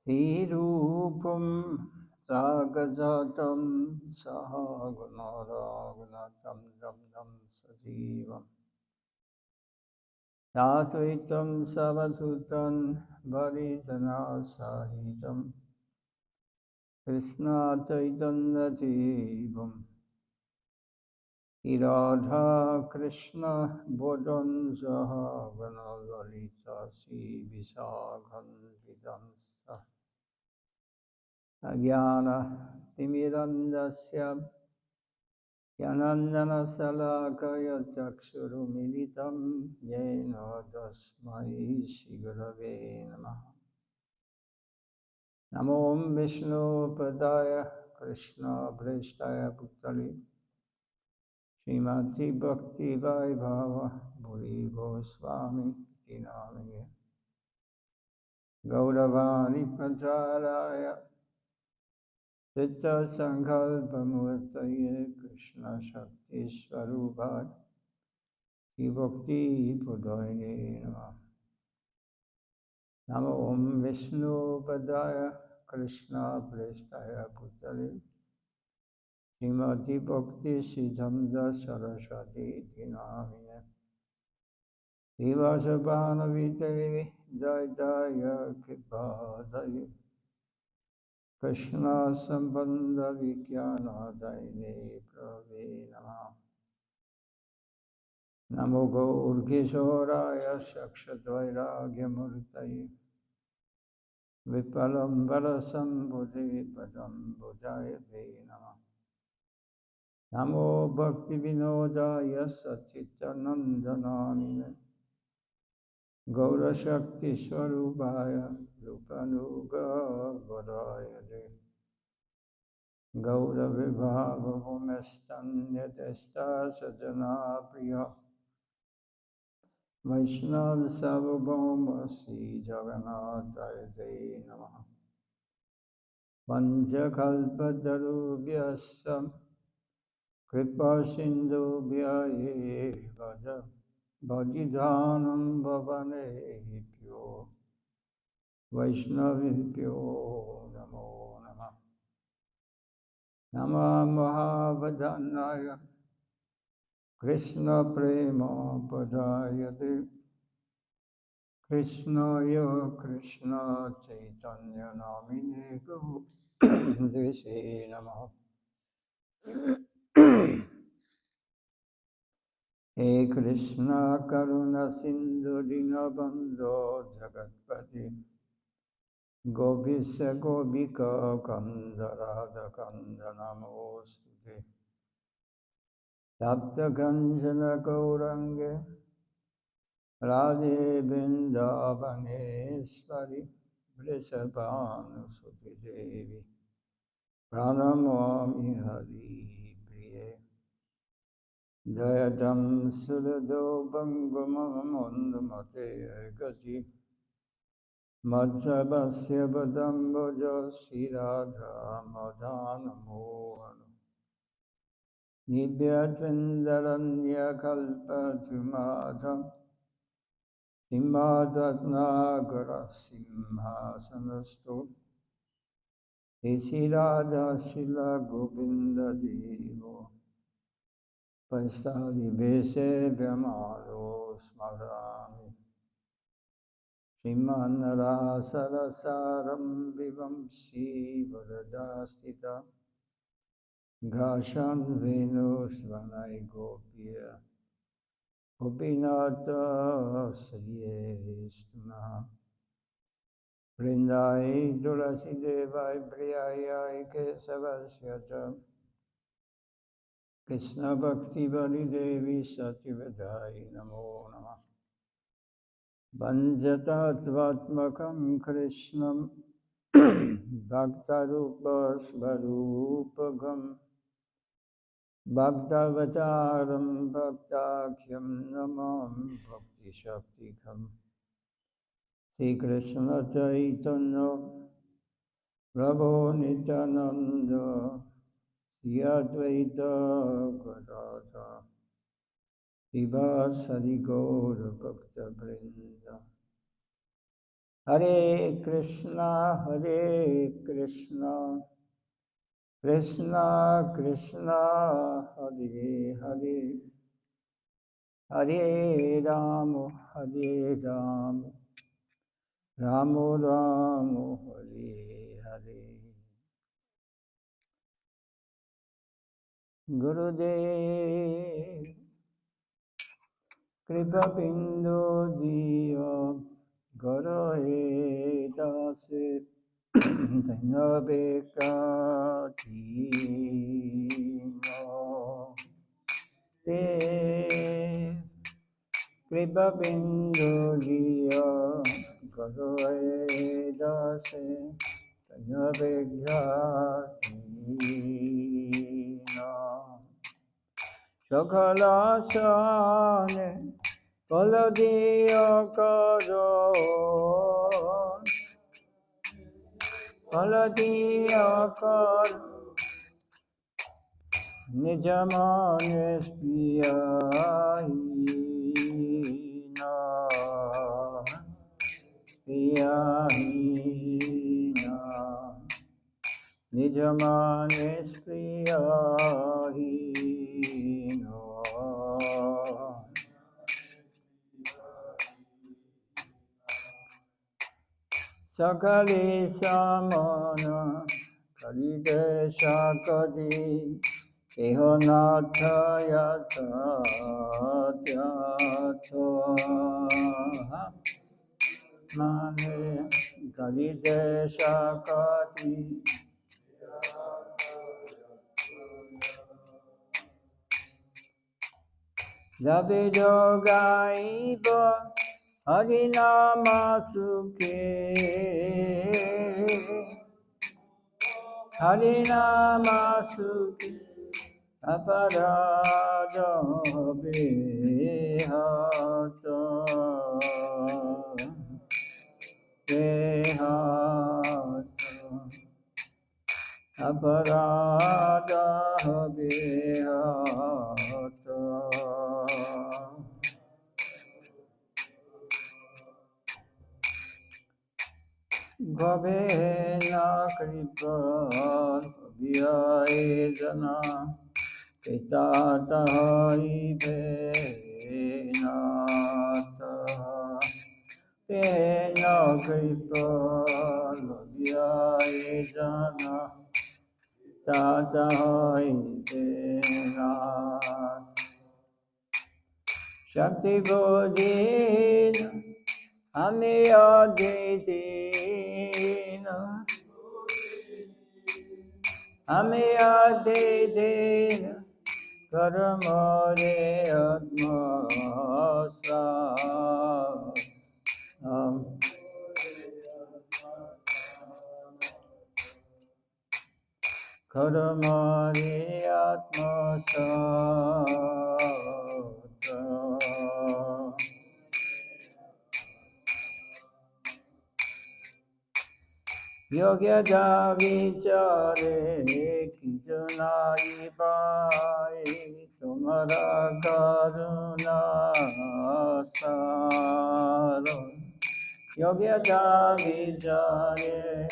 Tirupam Sagajatam Sahagunaragunatam Dam Dam Sajivam Tatvitam Savasutam Varijana Sahitam Krishna Chaitanya Devam Iradha Krishna Bodhan Sahagana Lalita Sri Visakhan Vidamsa Agyana Timirandasya Yanandana Salakaya Chakshurumilitam Yena Tasmai Shigurave Namaha Namo Vishnu Padaya Krishna Prestaya Putali Srimati Bhakti Vaibhava Bhuri Goswami Kinamine Gauravani Pacharaya Chitta Sankalpamurtaye Krishna Shakti Swarubhai Bhakti Pudayane Namaha Namo Om Vishnu Padaya Krishna Prestaya Putale Srimati Bhakti Siddhanta Saraswati Dinamine Divasabhanavi Devi Jai Jaya Kipadaye Krishna Sambandha Vikyana Daine Prave Namaha Namo Gaur Kishoraya Sakshadvairagya Murtaye Vipalambarasam Buddhi Padam Buddhayate Namaha Namo Bhakti Vinodaya Satchitanandanamine Gaura Shakti Swarubhaya Rupanuga Vadayate Gaura Vibhava Vumestanyatesta Sajana Priya Vaishnav Sarvabhauma Sri Jagannathayate Namaha Panchakalpatarubhyassa Kripa Sindhubhya Vaja Bhajidhanam Bhavanebhyo Vaishnavibhyo Namo Namah Namah Mahavadhanaya Krishna Prema Padayate Krishnaya Krishna Chaitanya Namine Guru Dvise Namaha He Krishna Karuna Sindhu Dinabandho Jagatpati Gopisa Gopika Kanda Radha Kanda Namostute Tapta Kanjana Gaurange Radhe Vrindavaneshwari Vrishabhanu Suti Devi Pranamami Hari Priye Jayadam Sudado Bangumamandamate Gati Madhvasya Badamboja Siradha Madhana Mohana Nibhyatvindaranya Kalpa Tumadha Simadhatnagara Simhasanastu Esiradha Sila Govinda Devo Pasadi Vese Vyamalo Smarami Sriman Rasarasaram Vivam Sivadastita Gashan Venu Svanai Gopya Gopinata Sriyestuna Vrindai Tulasi Devai Priyayai Kesavasya Krishna Bhakti Vali Devi Satyavadai Namo Namah Vanjatatvatmakam Krishnam Bhaktarupa Svarupagam Bhaktavataram Bhaktakyam Namam Bhakti Shaktikam Sri Krishna Chaitanya Prabhu Nityananda Sri Advaita Gadadha Srivasadi Gaura Bhakta Vrinda Hare Krishna, Krishna Krishna, Hare Hare, Hare Rama, Rama Rama, Hare Hare. Gurudev Kripa Bindu Diya Guru Dase Dhanabeka Dino Dev Kripa Bindu Diya Guru Dase Dhanabeka Dino Sakala Sane Kaladiya Karo Kaladiya Karo Nijamane Spiyahina Spiyahina Nijamane Spiyahina Sakali Samana Kalide Shakadi Ehonatha Yata Tyato Mane Kalide Shakadi Zabido Gaiba Harinama Sukhe Harinama Sukhe Aparada Behata Aparada Behata Gavena Kripa Vyayedana Pitata Venata Pena Kripa Vyayedana Tata Venata Shakti Bodhina Amiyadidina Amiyadidina Karamare Atmasa Karamare Atmasa Yogya vichare kijanai pai tumhara karuna saro Yogya vichare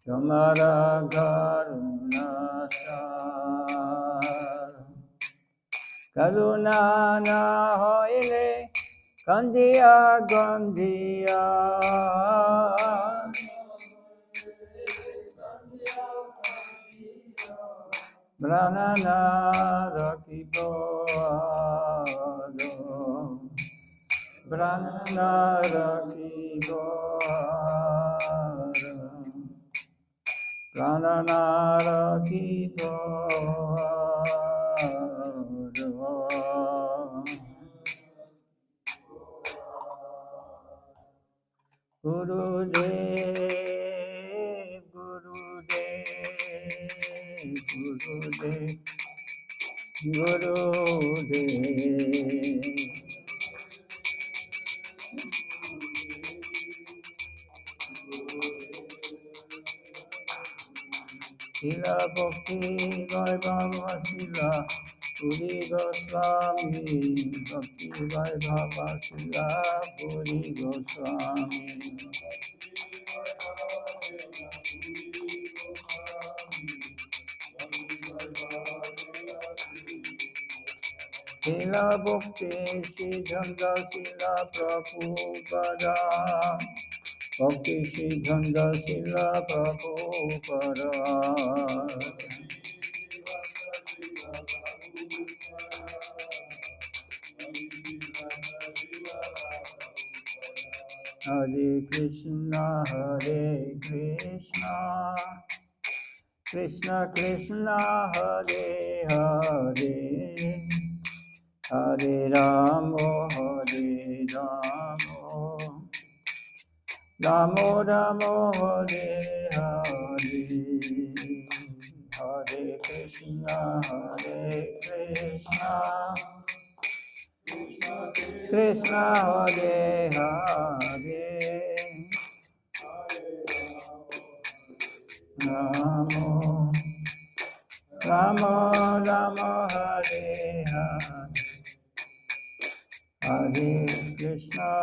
tumhara karuna saro Karuna na hoile Kandiya Gandiya Pranana Rakibo Pranana Rakibo Pranana Rakibo Gurudev, Gurudev, Gurudev, Gurudev. Sila Bhakti Vaibhava Sila Puri Goswami, Bhakti Vaibhava Sila Puri Goswami. Sila Bhakti Siddhanta Sila Prabhupada. Bhakti Siddhanta Sila Prabhupada. Hare Krishna, Krishna Krishna, Hare Hare, Hare Ramo, Ramo Ramo, Hare Hare, Hare Krishna, Krishna Hare Hare, Ramo Ramo Ramo, Hare Hare, Hare Krishna,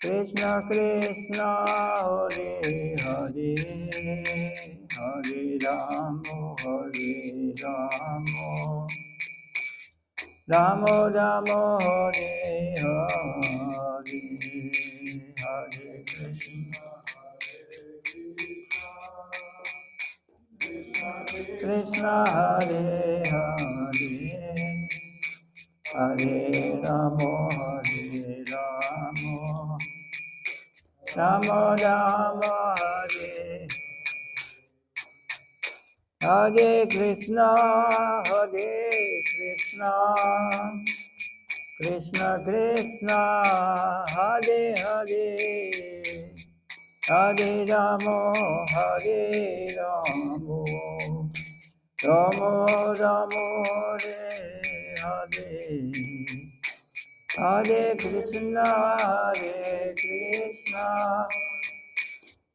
Krishna Krishna, Hare Hare, Hare Ramo, Ramo Ramo, Hare Hare, Hare Krishna, Krishna Hare Hare, Hare Ramo, Ramo Ramo, Hare Krishna, Krishna Krishna, Hare Hare, Hare Ramo, Ramo Ramo, Hare Hare Krishna,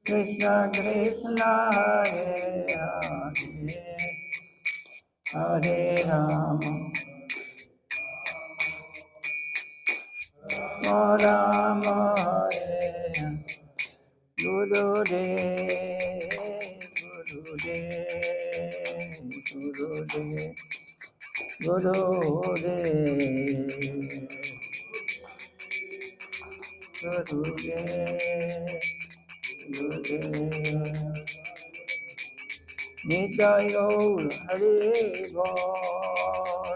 Krishna Krishna, Hare Rama, Rama Hare, Guru De, Guru De, Guru De, Guru De, Guru De, Guru De. Nitayo Hari Bol,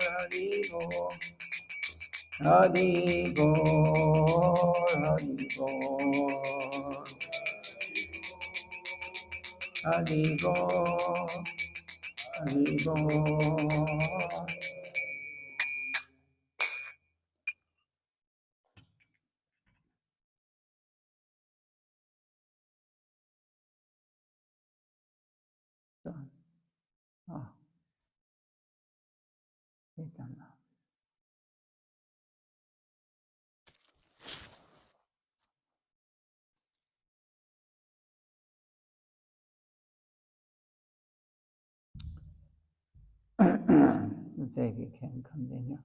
Hari Bol, Hari Bol, Hari Bol, Hari Bol, Hari Bol. Ah, Chaitanya. Today we can continue.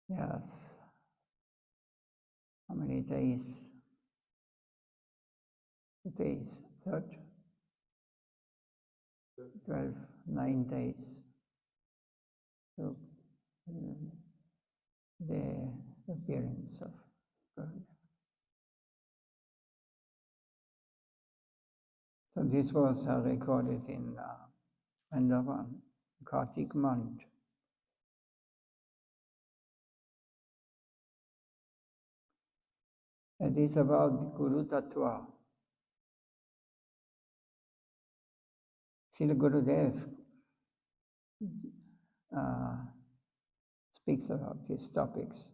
Yes. How many days? Today is third, 12, 9 days. So the appearance of God. So this was recorded in Andaman, Kartik month. It is about Guru Tattva. Srila Gurudev speaks about these topics.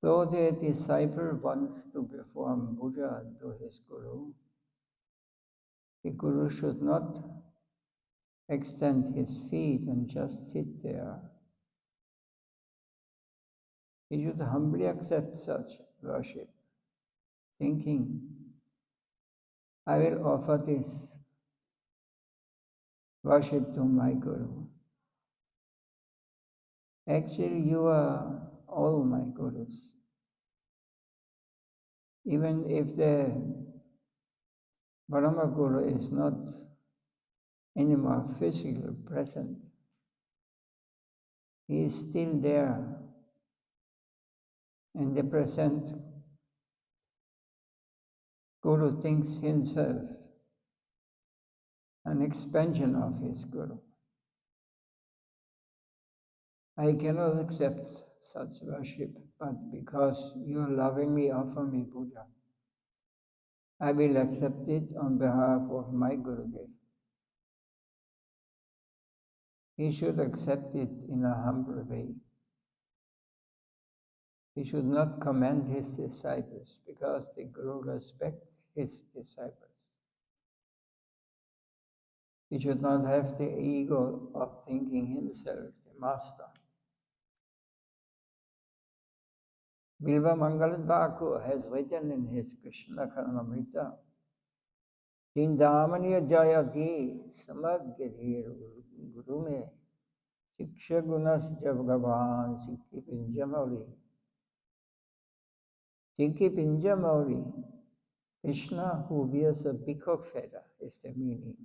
Though the disciple wants to perform puja to his Guru, the Guru should not extend his feet and just sit there. He should humbly accept such worship, thinking, I will offer this worship to my Guru. Actually, you are all my Gurus. Even if the Brahma Guru is not anymore physically present, he is still there. And the present Guru thinks himself an expansion of his Guru. I cannot accept such worship, but because you lovingly offer me Buddha, I will accept it on behalf of my Gurudev. He should accept it in a humble way. He should not commend his disciples because the Guru respects his disciples. He should not have the ego of thinking himself the master. Bilva Mangaladvaku has written in his Krishna Karnamrita, Chindamaniya Jayati Samagiri Guru me Shiksha Gunas Javgavan Sikhi Pinjamoli. Sikhi Pinjamoli. Krishna who wears a peacock feather is the meaning.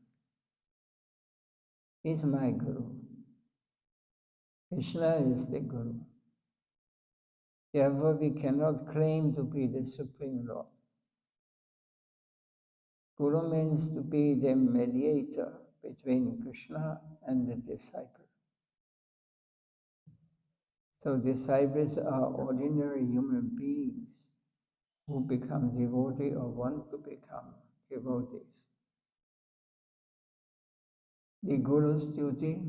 Is my Guru. Krishna is the Guru. Therefore, we cannot claim to be the Supreme Lord. Guru means to be the mediator between Krishna and the disciple. So disciples are ordinary human beings who become devotee or want to become devotees. The Guru's duty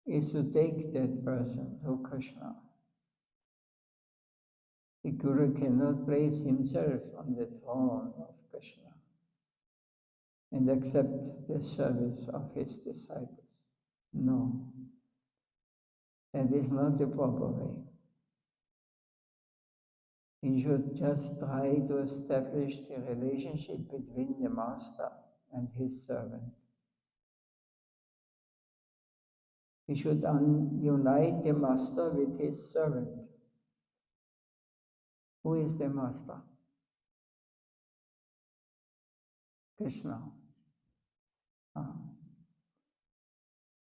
is to take that person to Krishna. The Guru cannot place himself on the throne of Krishna and accept the service of his disciples. No, that is not the proper way. He should just try to establish the relationship between the master and his servant. He should unite the master with his servant. Who is the master? Krishna.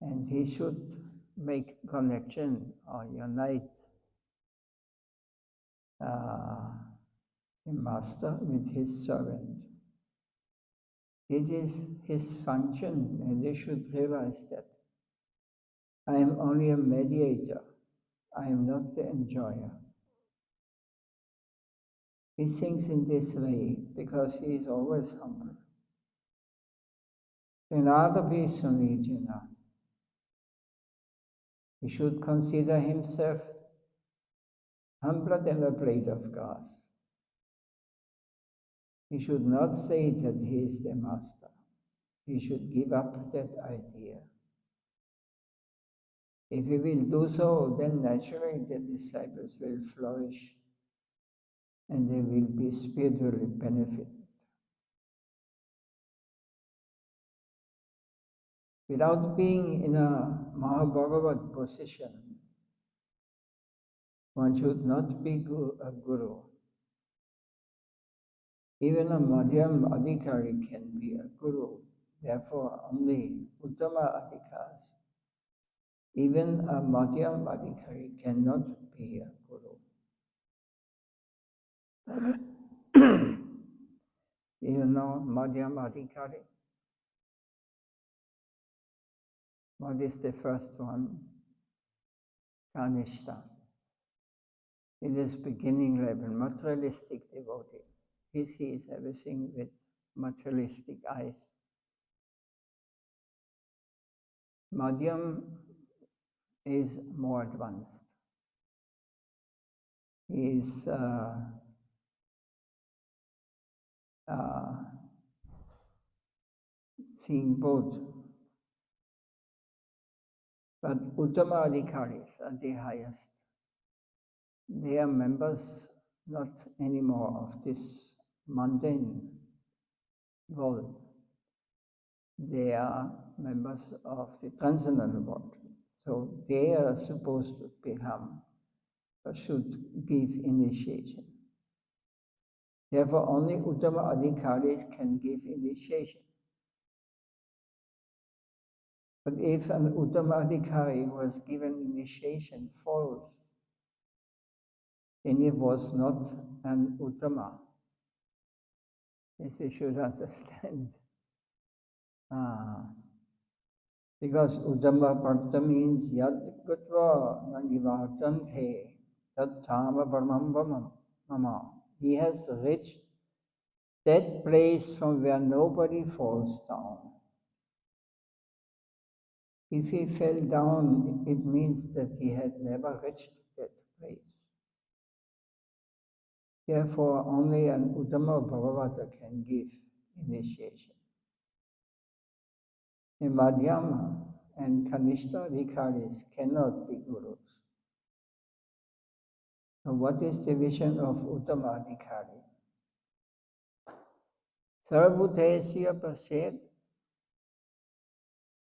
And he should make connection or unite the master with his servant. This is his function, and they should realize that. I am only a mediator. I am not the enjoyer. He thinks in this way because he is always humble. Trinadapi Samijana. He should consider himself humbler than a blade of grass. He should not say that he is the master. He should give up that idea. If he will do so, then naturally the disciples will flourish and they will be spiritually benefited. Without being in a Mahabhagavat position, one should not be a guru. Even a Madhyam Adhikari can be a guru. Therefore, only Uttama Adhikaris. Even a Madhyam Adhikari cannot be a guru. You know Madhyam Adhikari? What is the first one? Kanishta. It is beginning level, materialistic devotee. He sees everything with materialistic eyes. Madhyam is more advanced. He is seeing both. But Uttama Adhikaris are the highest. they are members not anymore of this mundane world. They are members of the transcendental world. So they are supposed to become, or should give initiation. Therefore, only Uttama Adhikaris can give initiation. But if an Uttama Adhikari who was given initiation falls, then he was not an Uttama. This we should understand. Because Uttama Bhakta means Yad Gutva Nandivatante Tattva Brahmam Mama. He has reached that place from where nobody falls down. If he fell down, it means that he had never reached that place. Therefore, only an Uttama Bhagavata can give initiation. The Madhyama and Kanishta Adhikaris cannot be gurus. So what is the vision of Uttama Adhikari? Sarvabhutesya Pased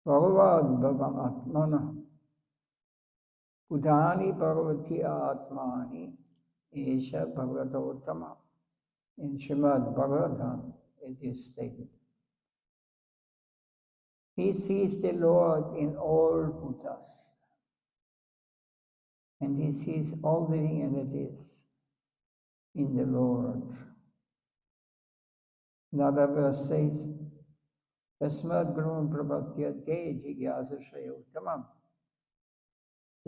Bhagavad Bhavam Atmana Udhani Bhagavati Atmani Esha Bhagavata Uttama. In Srimad Bhagavatam it is stated. He sees the Lord in all Buddhas, and he sees all living entities in the Lord. Another verse says, Tasmad Guru Prabhatya Te Jigyasa Shaya Uttamam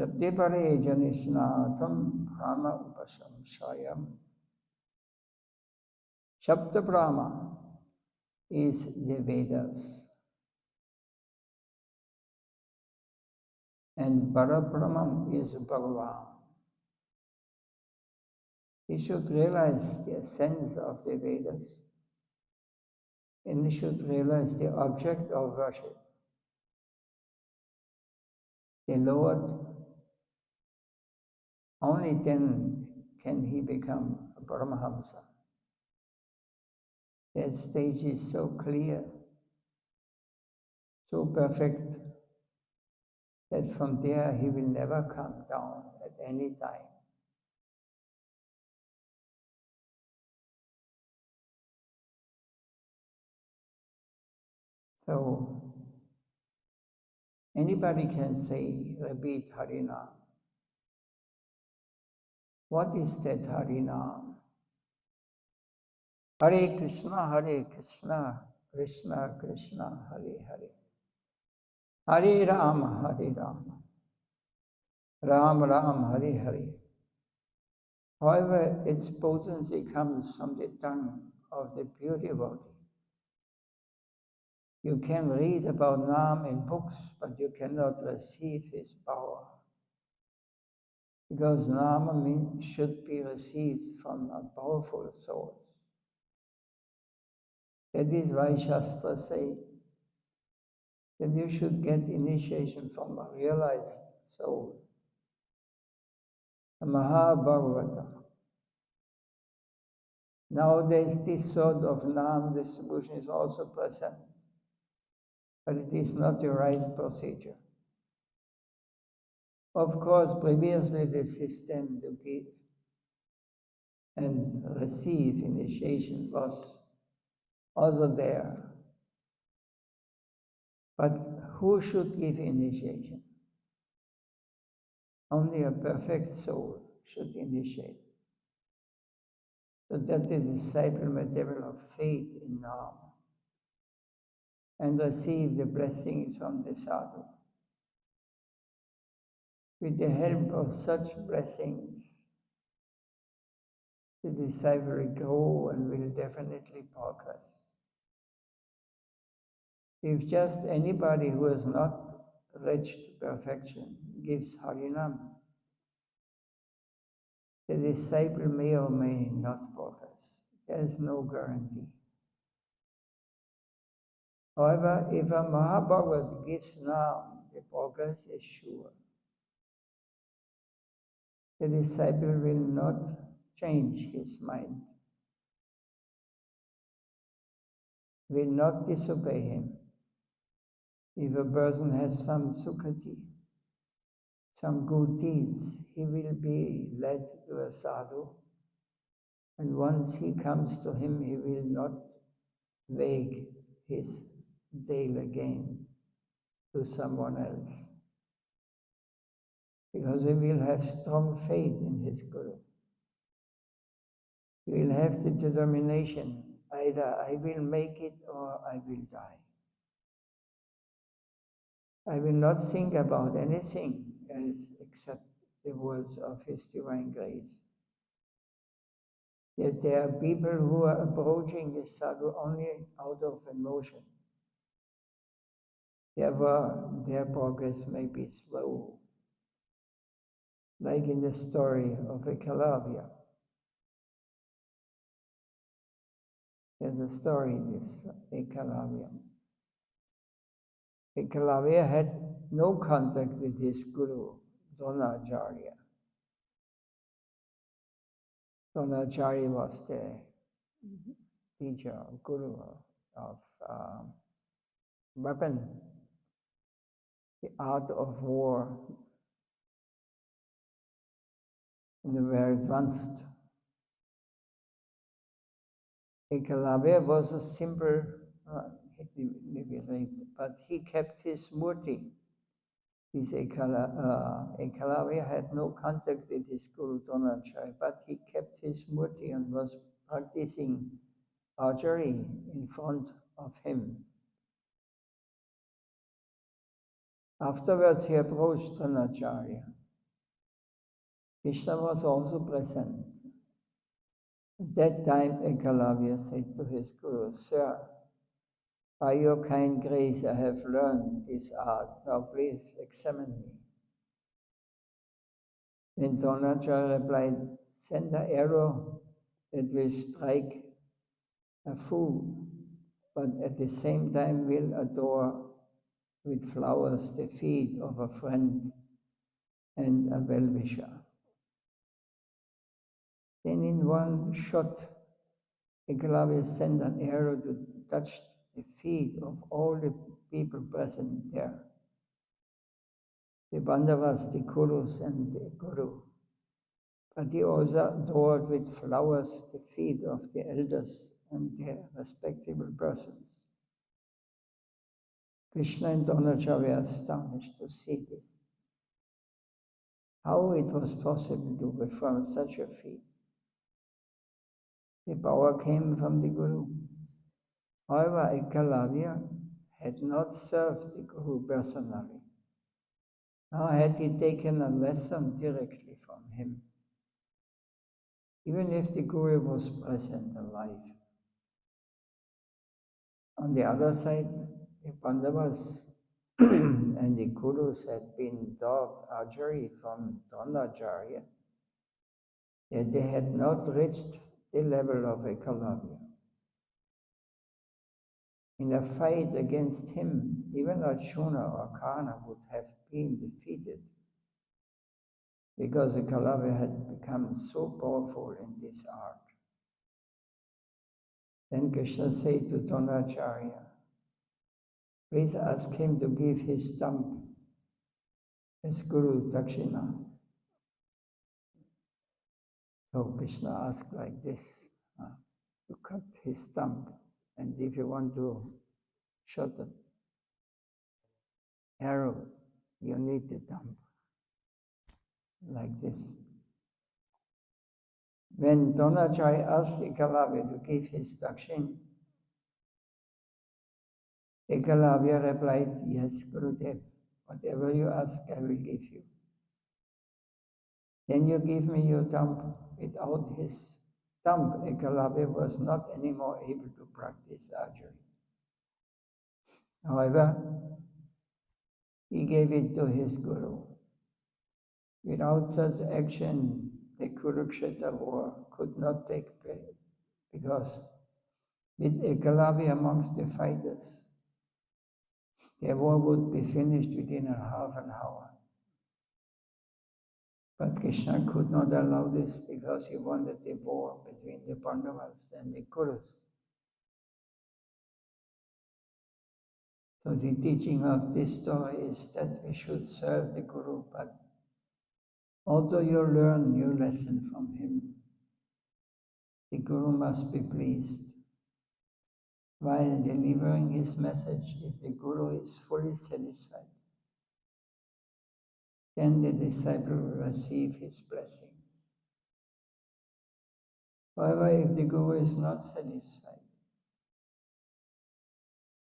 Yabde Pare Janisnatham Brahma Upasam Shayam. Shabda Brahma is the Vedas, and Parabrahman is Bhagavan. He should realize the essence of the Vedas, and he should realize the object of worship. The Lord, only then can he become a Paramahamsa. That stage is so clear, so perfect, that from there he will never come down at any time. So, anybody can say, repeat Harinam. What is that Harinam? Hare Krishna, Krishna Krishna, Hare Hare. Hare Rama, Ram Ram, Hare Hare. However, its potency comes from the tongue of the pure devotee. You can read about Nam in books, but you cannot receive his power. Because Nam should be received from a powerful source. That is why Shastras say that you should get initiation from a realized soul. A Mahabhagavata. Nowadays, this sort of Nam distribution is also present, but it is not the right procedure. Of course, previously the system to give and receive initiation was also there. But who should give initiation? Only a perfect soul should initiate, so that the disciple may develop faith in Nam and receive the blessings from the sadhu. With the help of such blessings, the disciple will grow and will definitely progress. If just anybody who has not reached perfection gives Harinam, the disciple may or may not progress. There is no guarantee. However, if a Mahabhagavad gives Nam, the progress is sure. the disciple will not change his mind, will not disobey him. If a person has some sukhati, some good deeds, he will be led to a sadhu, and once he comes to him, he will not wake his tail again to someone else, because he will have strong faith in his Guru. He will have the determination, either I will make it or I will die. I will not think about anything else except the words of His divine grace. Yet there are people who are approaching the sadhu only out of emotion. Therefore, their progress may be slow. Like in the story of Ekalavya. There's a story in this Ekalavya. Ekalavya had no contact with his guru, Dronacharya. Dronacharya was the teacher, guru of weapon, the art of war, in a very advanced. Ekalavya was a simple, but he kept his murti. This Ekalavya had no contact with his Guru Dronacharya, but he kept his murti and was practicing archery in front of him. Afterwards, he approached Dronacharya. Krishna was also present. At that time, Ekalavya said to his Guru, "Sir, by your kind grace, I have learned this art. Now please examine me." Then Dronacharya replied, "Send an arrow that will strike a fool, but at the same time will adore with flowers the feet of a friend and a well-wisher." Then in one shot, Ekalavya sent an arrow to touch the feet of all the people present there, the Pandavas, the Kurus, and the Guru. But he also adored with flowers the feet of the elders and their respectable persons. Krishna and Dronacharya were astonished to see this. How it was possible to perform such a feat. The power came from the Guru. However, Ekalavya had not served the Guru personally, nor had he taken a lesson directly from him, even if the Guru was present alive. On the other side, the Pandavas and the Kurus had been taught archery from Dronacharya, yet they had not reached the level of Ekalavya. In a fight against him, even Arjuna or Karna would have been defeated, because Ekalavya had become so powerful in this art. Then Krishna said to Dronacharya, "Please ask him to give his thumb as Guru Dakshina." So Krishna asked like this, to cut his thumb. And if you want to shot an arrow, you need the thumb. Like this. When Dronacharya asked Ekalavya to give his dakshin, Ekalavya replied, "Yes, Gurudev, whatever you ask, I will give you." "Then you give me your thumb." Without his thumb, Ekalavya was not anymore able to practice archery. However, he gave it to his Guru. Without such action, the Kurukshetra war could not take place, because with Ekalavya amongst the fighters, the war would be finished within a half an hour. But Krishna could not allow this because he wanted the war between the Pandavas and the Kurus. So the teaching of this story is that we should serve the Guru, but although you learn new lesson from him, the Guru must be pleased. While delivering his message, if the Guru is fully satisfied, then the disciple will receive his blessings. However, if the Guru is not satisfied,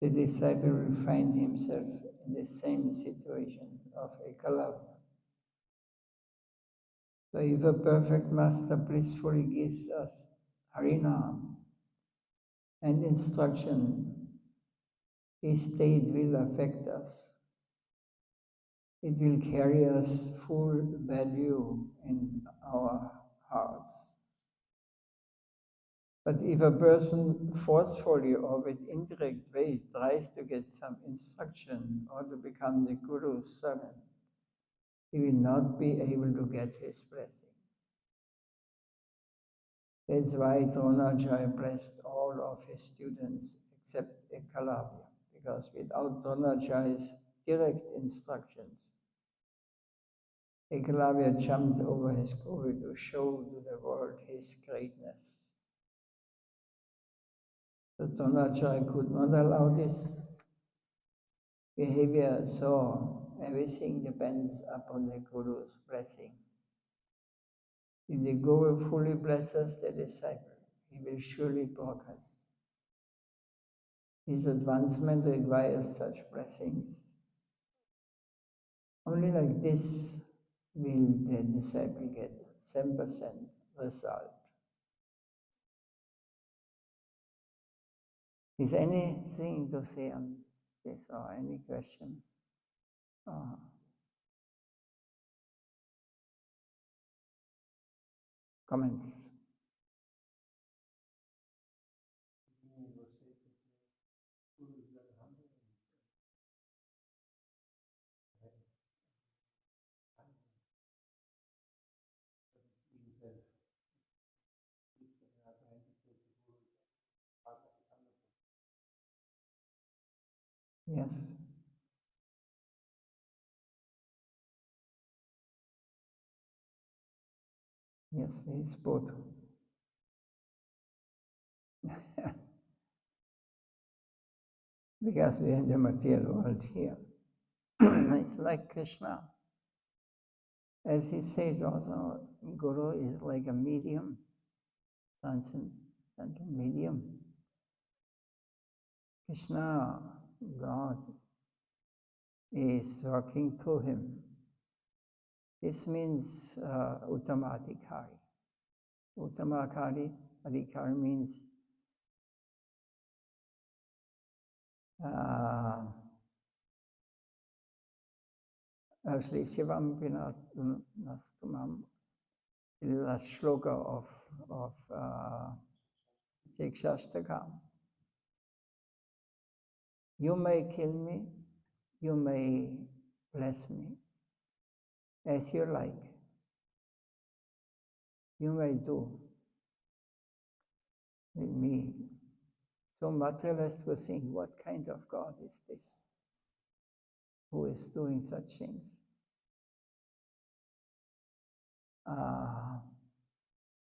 the disciple will find himself in the same situation of Ekalavya. So if a perfect master blissfully gives us Harinam and instruction, his state will affect us. It will carry us full value in our hearts. But if a person forcefully or with indirect ways tries to get some instruction or to become the Guru's servant, he will not be able to get his blessing. That's why Dronacharya blessed all of his students except Ekalavya, because without Dronacharya's direct instructions, Ekalavya jumped over his guru to show to the world his greatness. So Dronacharya could not allow this behavior, so everything depends upon the Guru's blessing. If the Guru fully blesses the disciple, he will surely progress. His advancement requires such blessings. Only like this will the disciple get 7% result. Is anything to say on this or any question? Comments? Yes. Yes, he's both. Because we are in the material world here. It's like Krishna. As he said also, Guru is like a medium, transcendental medium. Krishna, God, is working through him. This means Uttamadhikari. Adhikari means actually Shivam Pinastumam, the last shloka of Shikshastakam. You may kill me, you may bless me, as you like. You may do with me. So materialists will think, what kind of God is this? Who is doing such things?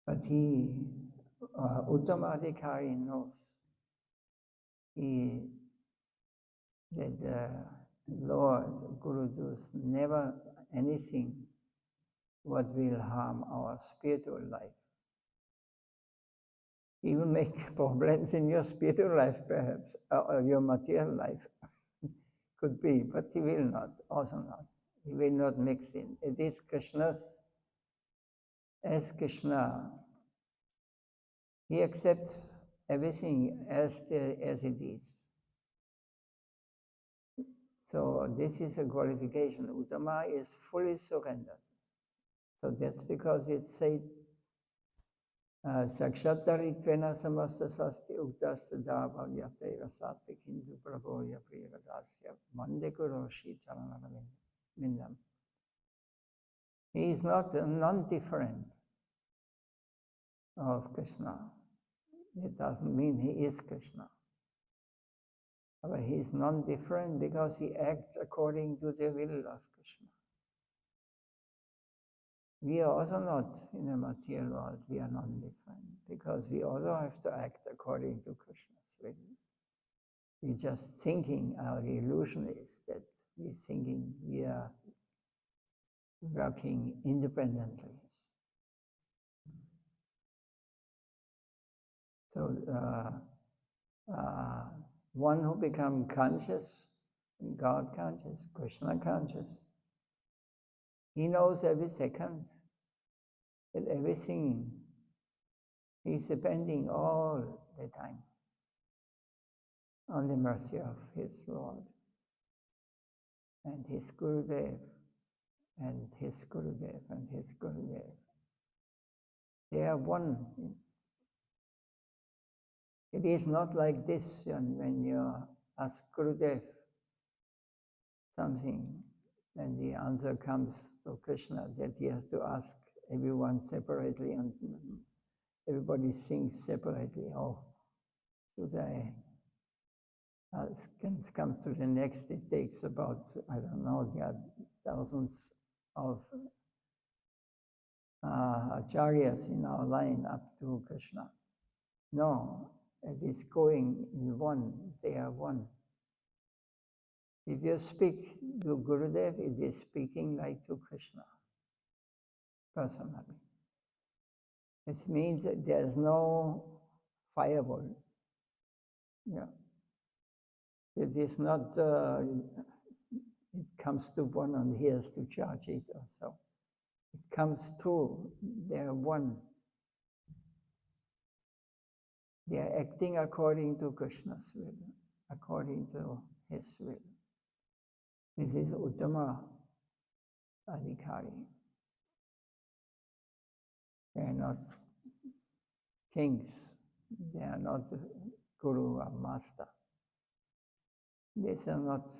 But he, Uttamadhikari knows that the Lord, Guru does never anything what will harm our spiritual life. He will make problems in your spiritual life, perhaps, or your material life. Could be, but he will not, also not. He will not mix in. It is Krishna's, as Krishna, he accepts everything as it is. So this is a qualification. Uttama is fully surrendered. So that's because it said, Sakshataritvena samasta sasti uktasta davavyate rasatvi kindu prabhoya priyagadasya mandekuro shi charanavindam. He is not non-different of Krishna. It doesn't mean he is Krishna. But he is non-different because he acts according to the will of Krishna. We are also not in the material world, we are non-different because we also have to act according to Krishna's will. We're just thinking, our illusion is that we're thinking we are working independently. So one who becomes conscious, God conscious, Krishna conscious, he knows every second that everything is depending all the time on the mercy of his Lord and his Gurudev and his Gurudev and his Gurudev. They are one. It is not like this when you ask Gurudev something and the answer comes to Krishna that he has to ask everyone separately and everybody thinks separately. Oh, should I comes to the next, it takes about, I don't know, there are thousands of acharyas in our line up to Krishna. No, it is going in one, they are one. If you speak to Gurudev, it is speaking like to Krishna, personally. It means that there is no firewall. Yeah. It is not, it comes to one and he has to charge it or so. It comes through, they are one. They are acting according to Krishna's will, according to his will. This is Uttama Adhikari. They are not kings, they are not guru or master. These are not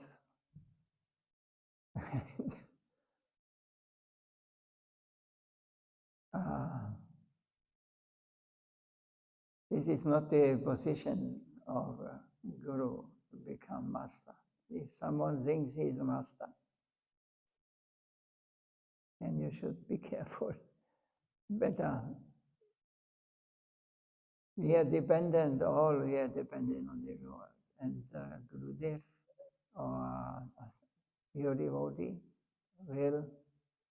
this is not the position of guru to become master. If someone thinks he is a master, then you should be careful. Better. We are dependent, all we are dependent on the Lord. And Gurudev or your devotee, real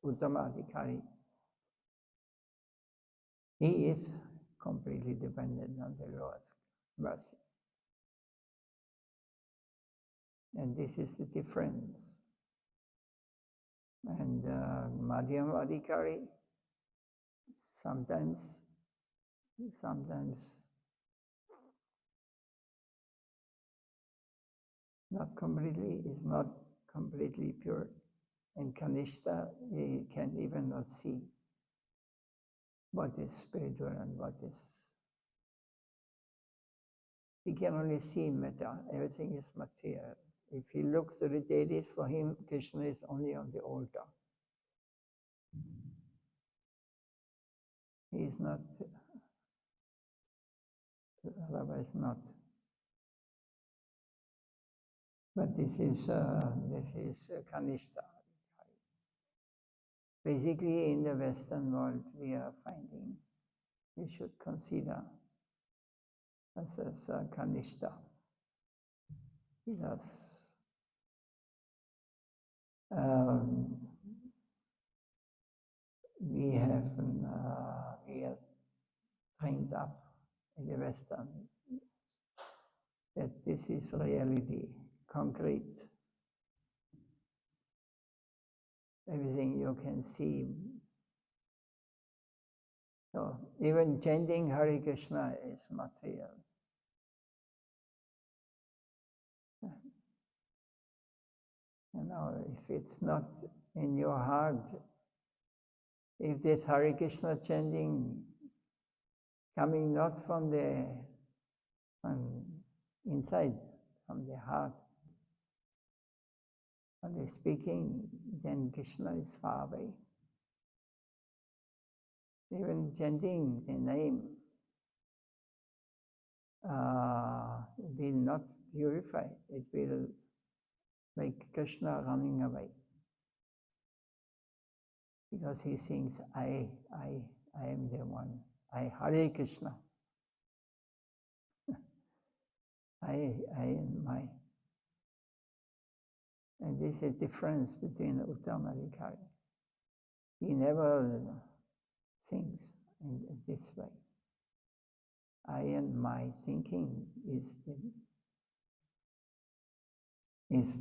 Uttama Adhikari, he is completely dependent on the Lord's mercy. And this is the difference. And Madhyam Adhikari, sometimes not completely, is not completely pure. And Kanishta, he can even not see what is spiritual and what is. He can only see metta, everything is material. If he looks at the deities, for him, Krishna is only on the altar. He is not, otherwise not. But this is Kanishta. Basically, in the Western world, we are finding we should consider as Kanishta. Because we are trained up in the Western that this is reality, concrete. Everything you can see. So even chanting Hare Krishna is material. You know, if it's not in your heart, if this Hare Krishna chanting coming not from the inside, from the heart, when they're speaking, then Krishna is far away. Even chanting the name will not purify. It will make Krishna running away. Because he thinks, I am the one. I, Hare Krishna. I am my. And this is the difference between Uttamadhikari. He never thinks in this way. I and my thinking is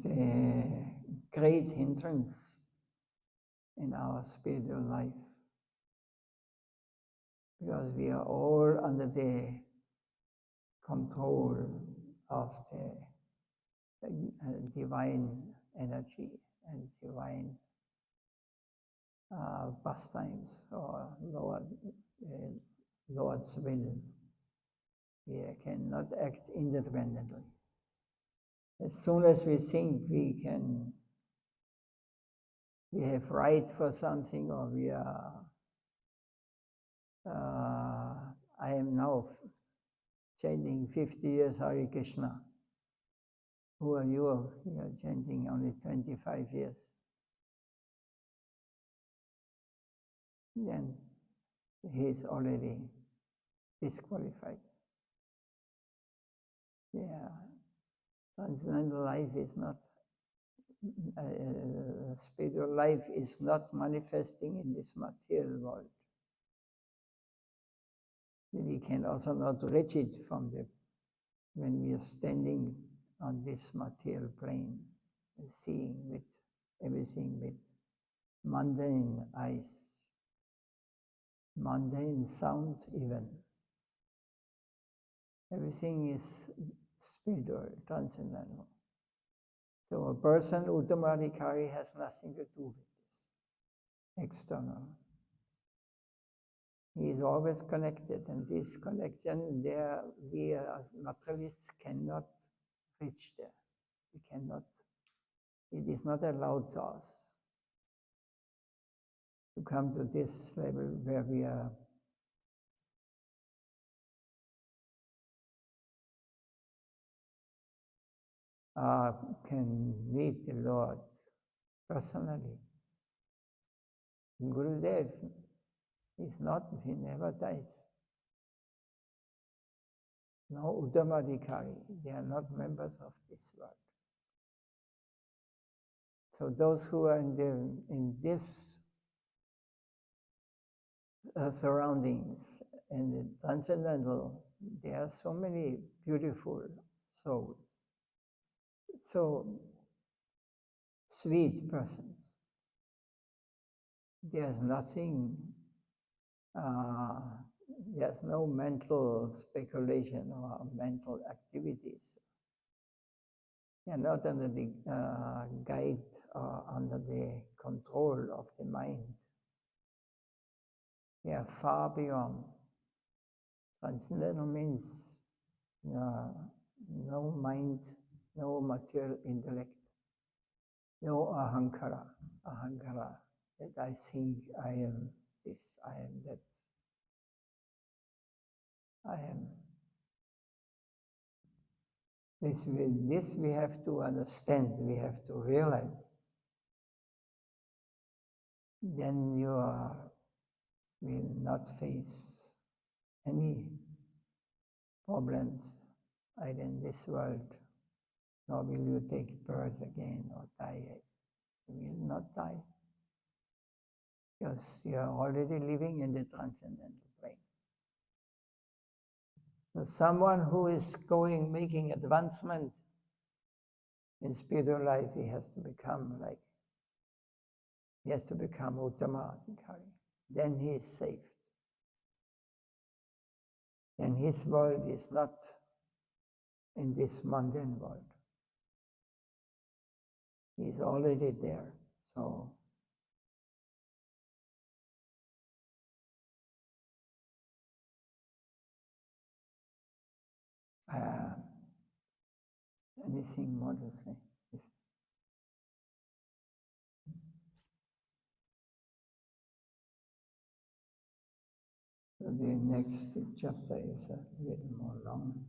the great hindrance in our spiritual life. Because we are all under the control of the divine energy and divine pastimes or Lord's will. We cannot act independently. As soon as we think we have right for something, or we are, I am now chanting 50 years Hare Krishna. Who are you? You are chanting only 25 years. Then he is already disqualified. Yeah, transcendental life is not, spiritual life is not manifesting in this material world. We can also not reach it from when we are standing on this material plane, seeing with everything with mundane eyes, mundane sound even. Everything is spiritual, transcendental. So a person, Uttamadhikari, has nothing to do with this external. He is always connected, and this connection, there we as materialists cannot reach there. We cannot, it is not allowed to us to come to this level where we can meet the Lord personally. Gurudev is not, he never dies. No Uttamadhikari, they are not members of this world. So those who are in this surroundings and the transcendental, there are so many beautiful souls, so sweet persons. There's nothing, there's no mental speculation or mental activities. They are not under the guide or under the control of the mind. They are far beyond. Transcendental means no mind, no material intellect, no ahankara, that I think I am this, I am that, I am. This we have to understand, we have to realize. Then you will not face any problems either in this world, nor will you take birth again or die. You will not die, because you are already living in the transcendental plane. So someone who is making advancement in spiritual life, he has to become Uttamadhikari. Then he is saved. And his world is not in this mundane world. He is already there. So anything more to say? Yes. So the next chapter is a little more long.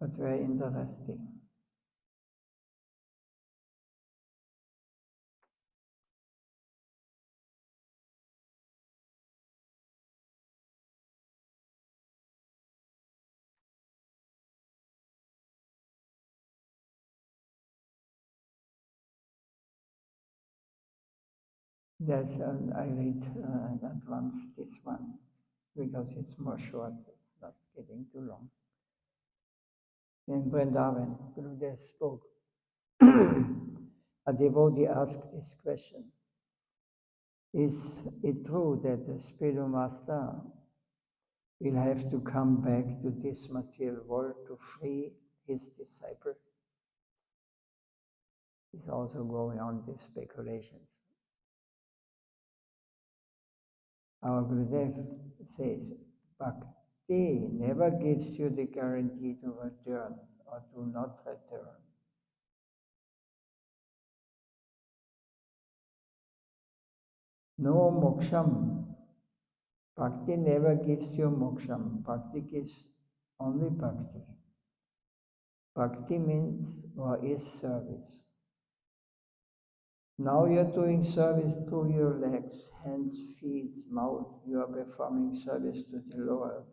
But very interesting. Yes, I read in advance this one because it's more short, it's not getting too long. In Vrindavan, Gurudev spoke. A devotee asked this question: is it true that the spiritual master will have to come back to this material world to free his disciple? It's also going on these speculations. Our Gurudev says, Bhakti never gives you the guarantee to return or to not return. No moksham. Bhakti never gives you moksham. Bhakti gives only bhakti. Bhakti means or is service. Now you're doing service through your legs, hands, feet, mouth. You are performing service to the Lord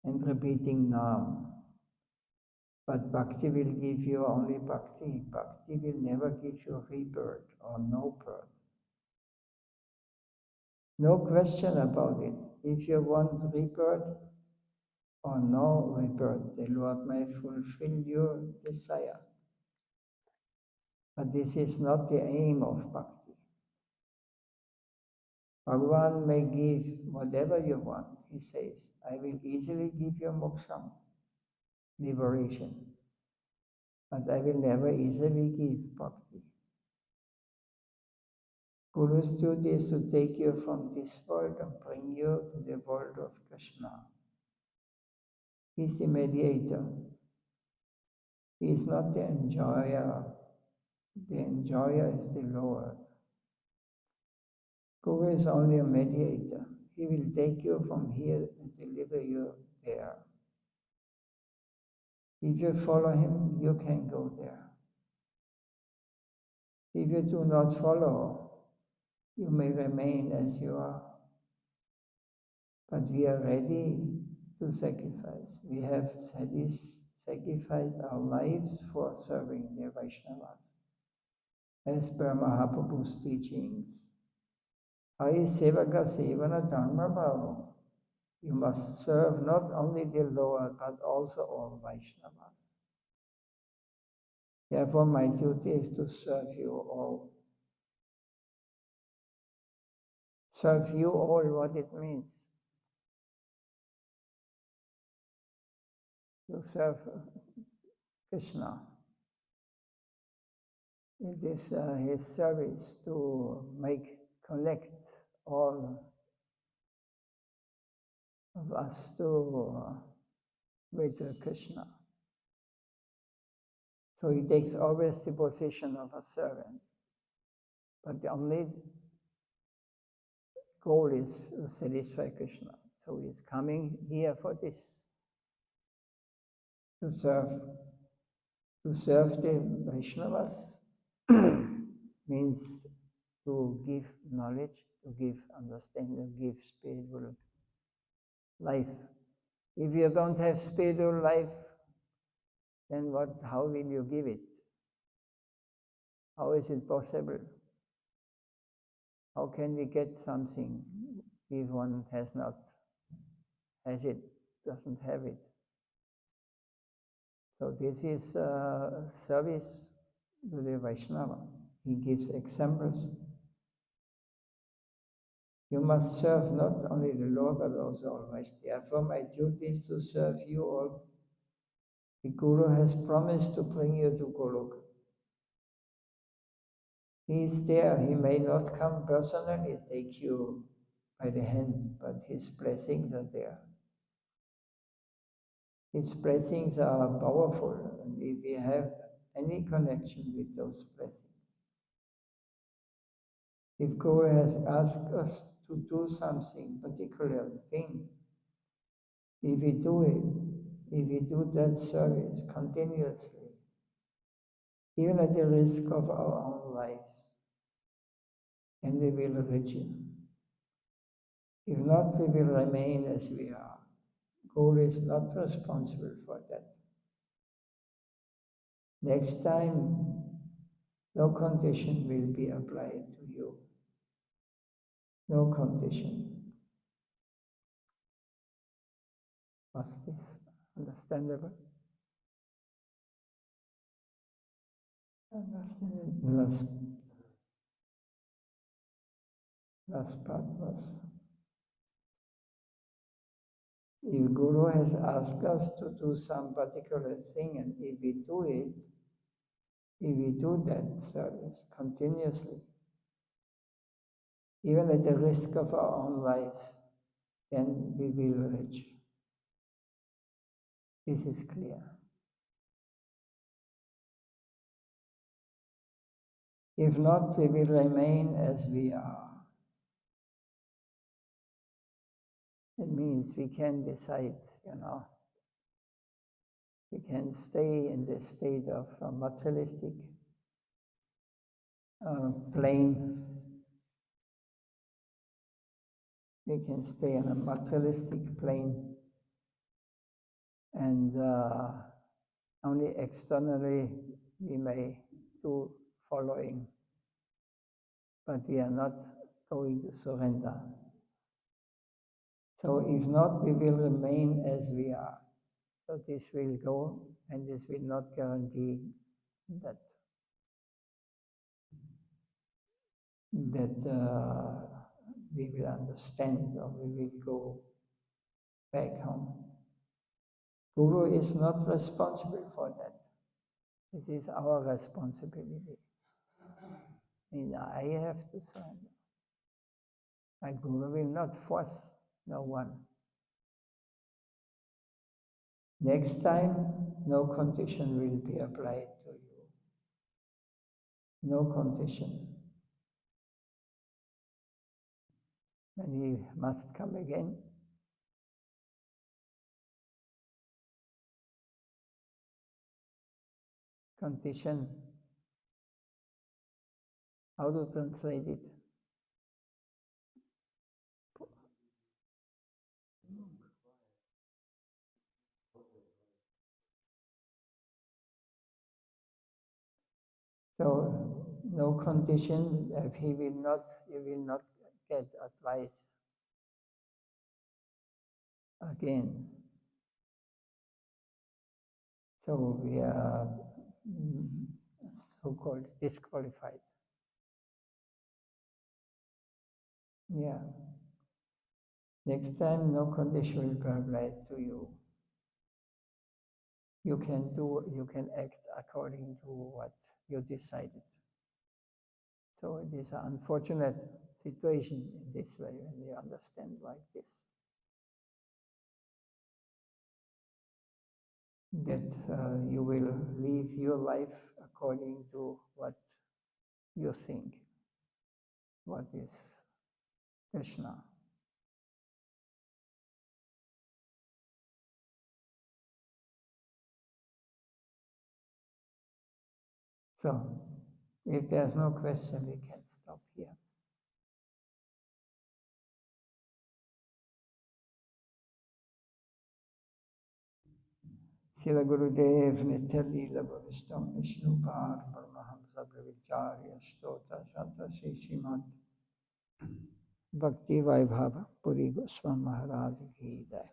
and repeating Nam. But Bhakti will give you only Bhakti. Bhakti will never give you rebirth or no birth. No question about it. If you want rebirth or no rebirth, the Lord may fulfill your desire. But this is not the aim of Bhakti. Bhagavan may give whatever you want. He says, I will easily give you moksha, liberation. But I will never easily give bhakti. Guru's duty is to take you from this world and bring you to the world of Krishna. He is the mediator. He is not the enjoyer. The enjoyer is the Lord. Guru is only a mediator. He will take you from here and deliver you there. If you follow him, you can go there. If you do not follow, you may remain as you are. But we are ready to sacrifice. We have sacrificed our lives for serving the Vaishnavas. As per Mahaprabhu's teachings, Ai Sevaka Sevana Dharma Bhava. You must serve not only the Lord, but also all Vaishnavas. Therefore, my duty is to serve you all. Serve you all, what it means. To serve Krishna. It is his service to connect all of us with Krishna. So he takes always the position of a servant. But the only goal is to satisfy Krishna. So he is coming here for this, to serve the Vaishnavas means to give knowledge, to give understanding, to give spiritual life. If you don't have spiritual life, then how will you give it? How is it possible? How can we get something if one doesn't have it? So this is service to the Vaishnava. He gives examples. You must serve not only the Lord, but also all Vaishnavas. Therefore, my duty is to serve you all. The Guru has promised to bring you to Goloka. He is there. He may not come personally, take you by the hand, but his blessings are there. His blessings are powerful, and if we have any connection with those blessings, If Guru has asked us to do something, particular thing, if we do it, if we do that service continuously, even at the risk of our own lives, and we will reach it. If not, we will remain as we are. Guru is not responsible for that. Next time, no condition will be applied to you. No condition. Was this understandable? Last part was, if Guru has asked us to do some particular thing, and if we do it, if we do that service continuously, even at the risk of our own lives, then we will reach. This is clear. If not, we will remain as we are. It means we can decide, we can stay in the state of a materialistic plane. We can stay in a materialistic plane and only externally we may do following, but we are not going to surrender. So if not, we will remain as we are. So this will go, and this will not guarantee that we will understand or we will go back home. Guru is not responsible for that. This is our responsibility. And I have to surrender. My Guru will not force no one. Next time, no condition will be applied to you. No condition. And he must come again. Condition. How to translate it? So, no condition if you will not get advice again. So we are so-called disqualified. Yeah. Next time, no condition will be applied to you. You can act according to what you decided. So it is an unfortunate situation in this way when you understand like this. That you will live your life according to what you think, what is Krishna. So, if there's no question, we can stop here. Srila Gurudev Nityalila Bhavistam Vishnu Par Paramahamsa Pravicharya Stota Shata Sri Srimad Bhakti Vaibhava Puri Goswami Maharaj Ki Jai.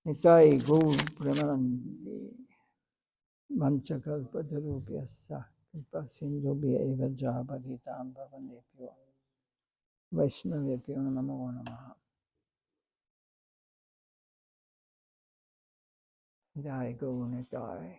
Nitai Gaur Premanandi Manchakalpatarupyasya Kripa Sindhubhya Eva Jabhaditam Bhavanebhyo Vaishnavebhyo Namo Namaha. Jai Gaur Nitai.